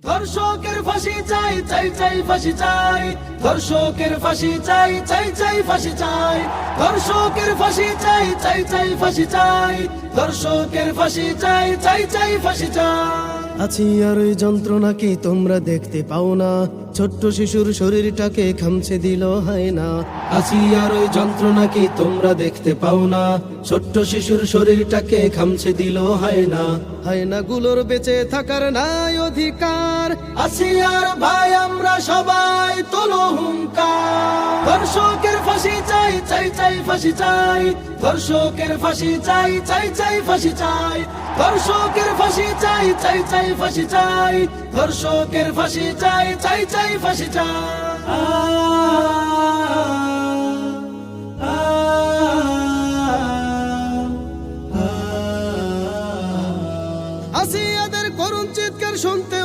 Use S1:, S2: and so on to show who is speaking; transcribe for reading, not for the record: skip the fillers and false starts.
S1: ধর্ষকের ফাঁসি চাই, চাই চাই ফাঁসি চাই। ধর্ষকের ফাঁসি চাই, চাই চাই ফাঁসি চাই। ধর্ষকের ফাঁসি চাই, চাই চাই ফাঁসি চাই। ধর্ষকের ফাঁসি চাই, চাই চাই ফাঁসি চাই।
S2: আছি আর ওই যন্ত্রণা কি তোমরা দেখতে পাও না? ছোট্ট শিশুর শরীরটাকে খামছে দিল হায়না।
S1: আছি আর ওই যন্ত্রণা কি তোমরা দেখতে পাও না? ছোট্ট শিশুর শরীরটাকে খামছে দিল হায়না।
S2: হায়নাগুলোর বেঁচে থাকার নাই অধিকার।
S1: আছি আর ভাই আমরা সবাই তোলো হুঙ্কার। ধর্ষকের ফাঁসি চাই, চাই চাই ফাঁসি চাই। ধর্ষকের ফাঁসি চাই, চাই চাই ফাঁসি চাই। ধর্ষকের ফাঁসি চাই, চাই চাই ফাঁসি চাই। ধর্ষকের ফাঁসি চাই, চাই চাই ফাঁসি চাই।
S2: আসিয়াদের করুণ চিৎকার শুনতে